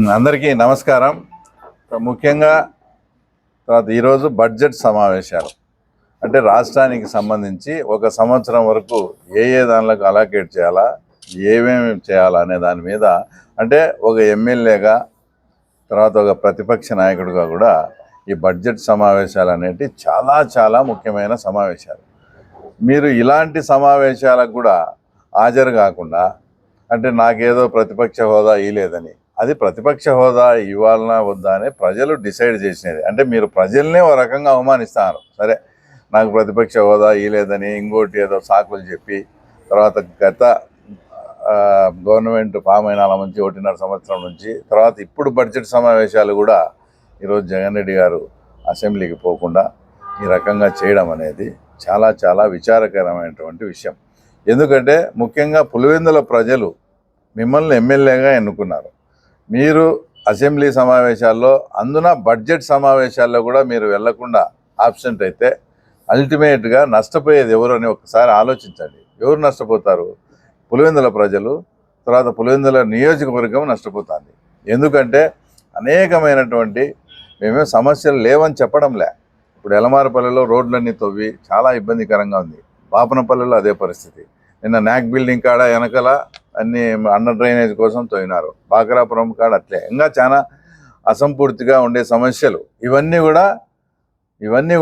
అందరికీ నమస్కారం. ముఖ్యంగా ఈరోజు బడ్జెట్ సమావేశాలు అంటే రాష్ట్రానికి సంబంధించి ఒక సంవత్సరం వరకు ఏ దానిలకు అలోకేట్ చేయాలా, ఏమేమి చేయాలా అనే దాని మీద అంటే ఒక ఎమ్మెల్యేగా ఒక ప్రతిపక్ష నాయకుడిగా కూడా ఈ బడ్జెట్ సమావేశాలు అనేవి చాలా చాలా ముఖ్యమైన సమావేశాలు. మీరు ఇలాంటి సమావేశాలకు కూడా హాజరు కాకుండా అంటే నాకేదో ప్రతిపక్ష హోదా ఇవ్వలేదని, అది ప్రతిపక్ష హోదా ఇవ్వాలన్నా వద్దా అని ప్రజలు డిసైడ్ చేసినది. అంటే మీరు ప్రజల్నే ఒక రకంగా అవమానిస్తారు. సరే, నాకు ప్రతిపక్ష హోదా ఇవ్వలేదని ఇంకోటి ఏదో సాకులు చెప్పి గత గవర్నమెంట్ ఫామ్ అయిన నుంచి 1.5 సంవత్సరం నుంచి ఇప్పుడు బడ్జెట్ సమావేశాలు కూడా ఈరోజు జగన్ రెడ్డి గారు అసెంబ్లీకి పోకుండా ఈ రకంగా చేయడం అనేది చాలా చాలా విచారకరమైనటువంటి విషయం. ఎందుకంటే ముఖ్యంగా పులివెందుల ప్రజలు మిమ్మల్ని ఎమ్మెల్యేగా ఎన్నుకున్నారు. మీరు అసెంబ్లీ సమావేశాల్లో అందున బడ్జెట్ సమావేశాల్లో కూడా మీరు వెళ్లకుండా ఆబ్సెంట్ అయితే అల్టిమేట్గా నష్టపోయేది ఎవరు అని ఒకసారి ఆలోచించండి. ఎవరు నష్టపోతారు? పులివెందుల ప్రజలు, పులివెందుల నియోజకవర్గం నష్టపోతుంది. ఎందుకంటే అనేకమైనటువంటి మేమే సమస్యలు లేవని చెప్పడంలే. ఇప్పుడు ఎలమారపల్లిలో రోడ్లన్నీ తవ్వి చాలా ఇబ్బందికరంగా ఉంది. బాపనపల్లిలో అదే పరిస్థితి. నిన్న నాక్ బిల్డింగ్ కాడ వెనకల అన్ని అండర్ డ్రైనేజ్ కోసం తవ్వినారు. బాకరాపురం కాడ అట్లే. ఇంకా చాలా అసంపూర్తిగా ఉండే సమస్యలు ఇవన్నీ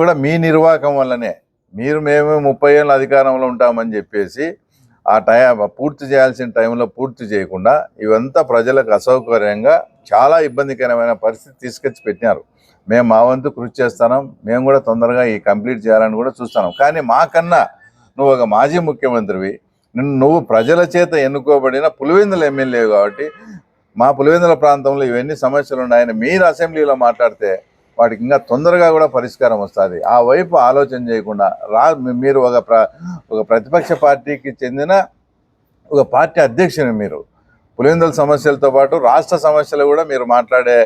కూడా మీ నిర్వాహకం వల్లనే. మేము 30 ఏళ్ళ అధికారంలో ఉంటామని చెప్పేసి పూర్తి చేయాల్సిన టైంలో పూర్తి చేయకుండా ఇవంతా ప్రజలకు అసౌకర్యంగా చాలా ఇబ్బందికరమైన పరిస్థితి తీసుకొచ్చి పెట్టినారు. మేము మా వంతు కృషి చేస్తున్నాం. మేము కూడా తొందరగా ఈ కంప్లీట్ చేయాలని కూడా చూస్తున్నాం. కానీ మాకన్నా నువ్వు ఒక మాజీ ముఖ్యమంత్రివి, నువ్వు ప్రజల చేత ఎన్నుకోబడిన పులివెందుల ఎమ్మెల్యే కాబట్టి మా పులివెందుల ప్రాంతంలో ఇవన్నీ సమస్యలు ఉన్నాయని మీరు అసెంబ్లీలో మాట్లాడితే వాటికి ఇంకా తొందరగా కూడా పరిష్కారం వస్తుంది. ఆ వైపు ఆలోచన చేయకుండా మీరు ఒక ప్రతిపక్ష పార్టీకి చెందిన ఒక పార్టీ అధ్యక్షుని. మీరు పులివెందుల సమస్యలతో పాటు రాష్ట్ర సమస్యలు కూడా మీరు మాట్లాడే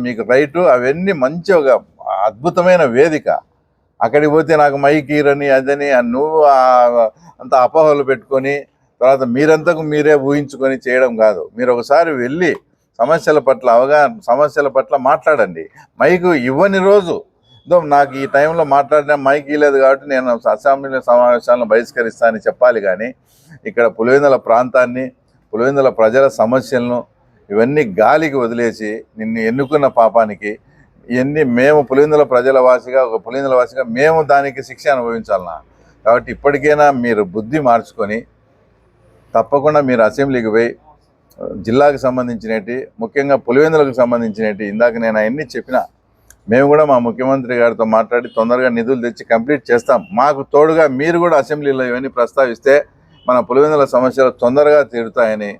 మీకు రైటు అవన్నీ మంచి ఒక అద్భుతమైన వేదిక. అక్కడికి పోతే నాకు మైక్ ఈరని అదని నువ్వు అంత అపోహలు పెట్టుకొని మీరంతకు మీరే ఊహించుకొని చేయడం కాదు. మీరు ఒకసారి వెళ్ళి సమస్యల పట్ల మాట్లాడండి. మైకు ఇవ్వని రోజు నాకు ఈ టైంలో మాట్లాడిన మైక్ ఇవ్వలేదు కాబట్టి నేను అసెంబ్లీ సమావేశాలను బహిష్కరిస్తానని చెప్పాలి. కానీ ఇక్కడ పులివెందుల ప్రాంతాన్ని, పులివెందుల ప్రజల సమస్యలను ఇవన్నీ గాలికి వదిలేసి నిన్ను ఎన్నుకున్న పాపానికి మేము పులివెందుల పులివెందుల వాసిగా మేము దానికి శిక్ష అనుభవించాలన్నా. కాబట్టి ఇప్పటికైనా మీరు బుద్ధి మార్చుకొని తప్పకుండా మీరు అసెంబ్లీకి పోయి జిల్లాకు సంబంధించినవి, ముఖ్యంగా పులివెందులకు సంబంధించినవి ఇందాక నేను అవన్నీ చెప్పిన, మేము కూడా మా ముఖ్యమంత్రి గారితో మాట్లాడి తొందరగా నిధులు తెచ్చి కంప్లీట్ చేస్తాం. మాకు తోడుగా మీరు కూడా అసెంబ్లీలో ఇవన్నీ ప్రస్తావిస్తే మన పులివెందుల సమస్యలు తొందరగా తీరుతాయని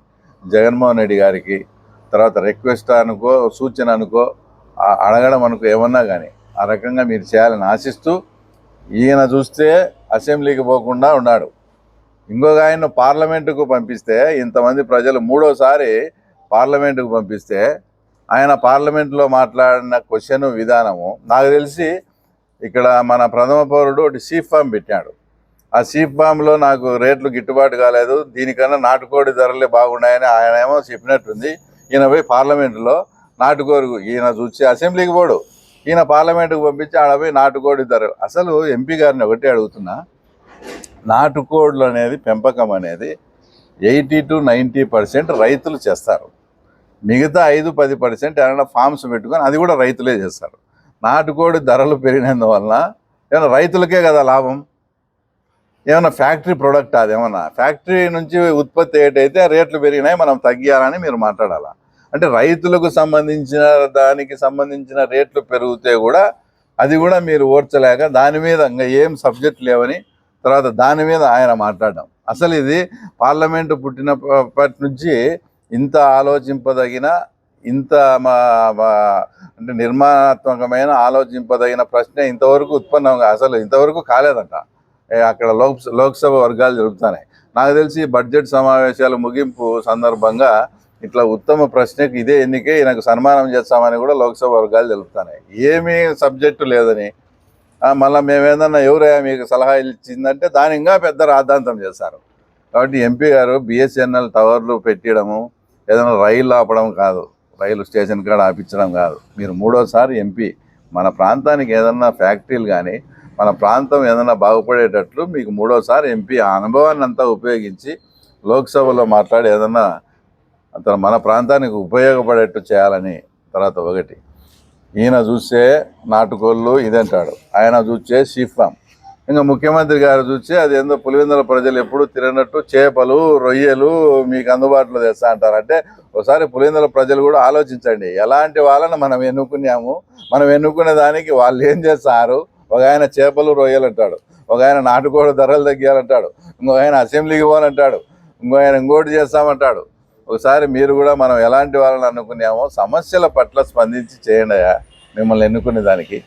జగన్మోహన్ రెడ్డి గారికి రిక్వెస్ట్ అనుకో, సూచన అనుకో, అడగడం అనుకో, ఏమన్నా కానీ ఆ రకంగా మీరు చేయాలని ఆశిస్తూ, ఈయన చూస్తే అసెంబ్లీకి పోకుండా ఉన్నాడు. ఇంకొక ఆయన పార్లమెంటుకు పంపిస్తే ఇంతమంది ప్రజలు మూడోసారి పార్లమెంటుకు పంపిస్తే ఆయన పార్లమెంట్లో మాట్లాడిన క్వశ్చన్ విధానము నాకు తెలిసి ఇక్కడ మన ప్రథమ పౌరుడు ఒకటి సీఫ్ ఫామ్ పెట్టాడు. ఆ సీఫ్ ఫామ్లో నాకు రేట్లు గిట్టుబాటు కాలేదు, దీనికన్నా నాటుకోడి ధరలే బాగున్నాయని ఆయన ఏమో చెప్పినట్టుంది. ఈయన పోయి పార్లమెంటులో నాటుకోడి, ఈయన చూసి అసెంబ్లీకి పోడు, ఈయన పార్లమెంటుకు పంపించి ఆడ పోయి నాటుకోడి ధరలు. అసలు ఎంపీ గారిని ఒకటే అడుగుతున్నా, నాటుకోళ్ళు అనేది పెంపకం అనేది 80 to 90% రైతులు చేస్తారు. మిగతా 5-10% ఏమైనా ఫామ్స్ పెట్టుకొని అది కూడా రైతులే చేస్తారు. నాటుకోడి ధరలు పెరిగినందువలన ఏమైనా రైతులకే కదా లాభం? ఏమైనా ఫ్యాక్టరీ ప్రొడక్ట్, అదేమన్నా ఫ్యాక్టరీ నుంచి ఉత్పత్తి ఏటైతే రేట్లు పెరిగినాయి, మనం తగ్గియాలని మీరు మాట్లాడాలా? అంటే రైతులకు సంబంధించిన రేట్లు పెరిగితే కూడా అది కూడా మీరు ఓర్చలేక దాని మీద ఇంకా ఏం సబ్జెక్ట్ లేవని దాని మీద ఆయన మాట్లాడడం. అసలు ఇది పార్లమెంటు పుట్టినప్పటి నుంచి ఇంత ఆలోచింపదగిన, ఇంత అంటే నిర్మాణాత్మకమైన ఆలోచింపదగిన ప్రశ్న ఇంతవరకు అసలు ఇంతవరకు కాలేదంట. అక్కడ లోక్సభ వర్గాలు జరుగుతున్నాయి. నాకు తెలిసి బడ్జెట్ సమావేశాలు ముగింపు సందర్భంగా ఇట్లా ఉత్తమ ప్రశ్నకి ఇదే ఎన్నికే ఈయనకు సన్మానం చేస్తామని కూడా లోక్సభ వర్గాలు తెలుపుతున్నాయి. ఏమీ సబ్జెక్టు లేదని మళ్ళీ మేమేదన్నా ఎవరయ్యా మీకు సలహా ఇచ్చిందంటే దాని ఇంకా పెద్ద రాద్ధాంతం చేస్తారు. కాబట్టి ఎంపీ గారు బిఎస్ఎన్ఎల్ టవర్లు పెట్టడము, ఏదైనా రైళ్ళు ఆపడం కాదు. రైలు స్టేషన్ కాడ ఆపించడం కాదు. మీరు మూడోసారి ఎంపీ. మన ప్రాంతానికి ఏదన్నా ఫ్యాక్టరీలు కానీ మన ప్రాంతం ఏదైనా బాగుపడేటట్లు మీకు మూడోసారి ఎంపీ ఆ అనుభవాన్ని అంతా ఉపయోగించి లోక్సభలో మాట్లాడి ఏదన్నా అతను మన ప్రాంతానికి ఉపయోగపడేట్టు చేయాలని. తర్వాత ఒకటి, ఈయన చూస్తే నాటుకోళ్ళు ఇదంటాడు, ఆయన చూస్తే షీప్ ఫామ్, ఇంకా ముఖ్యమంత్రి గారు చూస్తే అది ఏందో పులివెందుల ప్రజలు ఎప్పుడు తినట్టు చేపలు రొయ్యలు మీకు అందుబాటులో తెస్తా అంటారు. అంటే ఒకసారి పులివెందుల ప్రజలు కూడా ఆలోచించండి, ఎలాంటి వాళ్ళని మనం ఎన్నుకున్నాము, మనం ఎన్నుకునే దానికి వాళ్ళు ఏం చేస్తారు. ఒక ఆయన చేపలు రొయ్యలు అంటాడు, ఒక ఆయన నాటుకోడి ధరలు తగ్గాలంటాడు, ఇంకో ఆయన అసెంబ్లీకి పోవాలంటాడు, ఇంకో ఆయన ఇంకోటి చేస్తామంటాడు. ఒకసారి మీరు కూడా మనం ఎలాంటి వాళ్ళని అనుకున్నామో సమస్యల పట్ల స్పందించి చేయండి మిమ్మల్ని ఎన్నుకునే దానికి.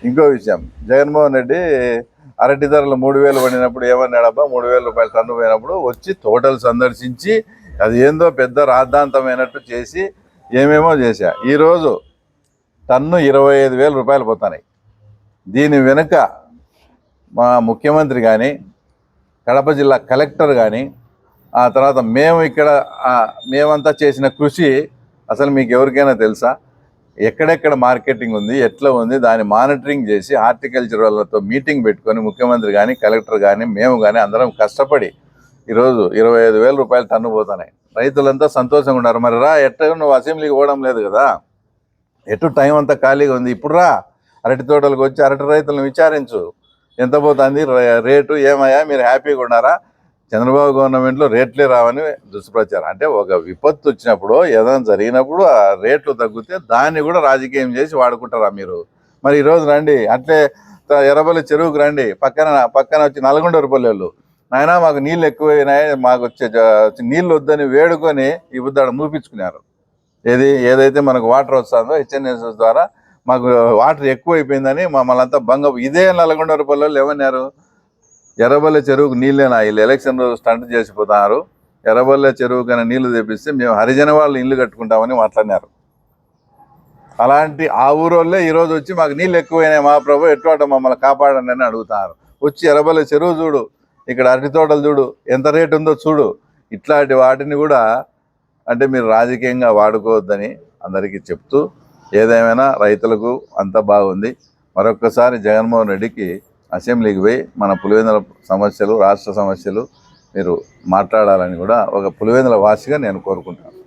ఇంకో విషయం, జగన్మోహన్ రెడ్డి అరటి ధరలు 3,000 పడినప్పుడు ఏమన్నాడబ్బా, 3,000 రూపాయలు టన్ను పోయినప్పుడు వచ్చి తోటలు సందర్శించి అది ఏందో పెద్ద రాద్ధాంతమైనట్టు చేసి ఏమేమో చేశా. ఈరోజు టన్ను 25,000 రూపాయలు పోతున్నాయి. దీని వెనుక మా ముఖ్యమంత్రి కానీ కడప జిల్లా కలెక్టర్ కానీ ఆ తర్వాత మేమంతా చేసిన కృషి అసలు మీకు ఎవరికైనా తెలుసా? ఎక్కడెక్కడ మార్కెటింగ్ ఉంది, ఎట్లా ఉంది, దాన్ని మానిటరింగ్ చేసి హార్టికల్చర్ వాళ్ళతో మీటింగ్ పెట్టుకొని ముఖ్యమంత్రి కానీ కలెక్టర్ కానీ మేము కానీ అందరం కష్టపడి ఈరోజు 25,000 రూపాయలు టన్ను పోతున్నాయి. రైతులంతా సంతోషంగా ఉన్నారు. మరి రా, ఎట్లా నువ్వు అసెంబ్లీకి పోవడం లేదు కదా, ఎటు టైం అంతా ఖాళీగా ఉంది, ఇప్పుడు రా అరటి తోటలకు వచ్చి అరటి రైతులను విచారించు, ఎంత పోతుంది రేటు, ఏమయ్యా మీరు హ్యాపీగా ఉన్నారా? చంద్రబాబు గవర్నమెంట్లో రేట్లే రావని దుష్ప్రచారం. అంటే ఒక విపత్తు వచ్చినప్పుడు ఏదైనా జరిగినప్పుడు ఆ రేట్లు తగ్గితే దాన్ని కూడా రాజకీయం చేసి వాడుకుంటారా మీరు? మరి ఈరోజు రండి, అట్లే ఎర్రబల్లి చెరువుకు రండి, పక్కన వచ్చి నల్గొండపల్లెళ్ళు, నాయన మాకు నీళ్ళు ఎక్కువైనాయి, మాకు వచ్చే నీళ్ళు వద్దని వేడుకొని ఈ బుద్ధాడు మూపించుకున్నారు. ఏదైతే మనకు వాటర్ వస్తుందో హెచ్ఎన్ఎస్ ద్వారా మాకు వాటర్ ఎక్కువైపోయిందని మమ్మల్ని అంతా ఇదే నల్గొండపల్లెళ్ళు ఏమన్నారు, ఎర్రబల్లె చెరువుకు నీళ్ళేనా, వీళ్ళు ఎలక్షన్ రోజు స్టంట్ చేసిపోతున్నారు, ఎర్రబల్లె చెరువు కన్నా నీళ్లు తెప్పిస్తే మేము హరిజన వాళ్ళు ఇల్లు కట్టుకుంటామని మాట్లాడినారు. అలాంటి ఆ ఊరోళ్ళే ఈరోజు వచ్చి మాకు నీళ్ళు ఎక్కువైనాయి మా ప్రభు ఎట్లా మమ్మల్ని కాపాడండి అని అడుగుతున్నారు. వచ్చి ఎర్రబల్లె చెరువు చూడు, ఇక్కడ అరటి తోటలు చూడు, ఎంత రేటు ఉందో చూడు. ఇట్లాంటి వాటిని కూడా అంటే మీరు రాజకీయంగా వాడుకోవద్దని అందరికీ చెప్తూ, ఏదేమైనా రైతులకు అంతా బాగుంది. మరొక్కసారి జగన్మోహన్ రెడ్డికి అసెంబ్లీకి పోయి మన పులివెందుల సమస్యలు, రాష్ట్ర సమస్యలు మీరు మాట్లాడాలని కూడా ఒక పులివెందుల వాసిగా నేను కోరుకుంటాను.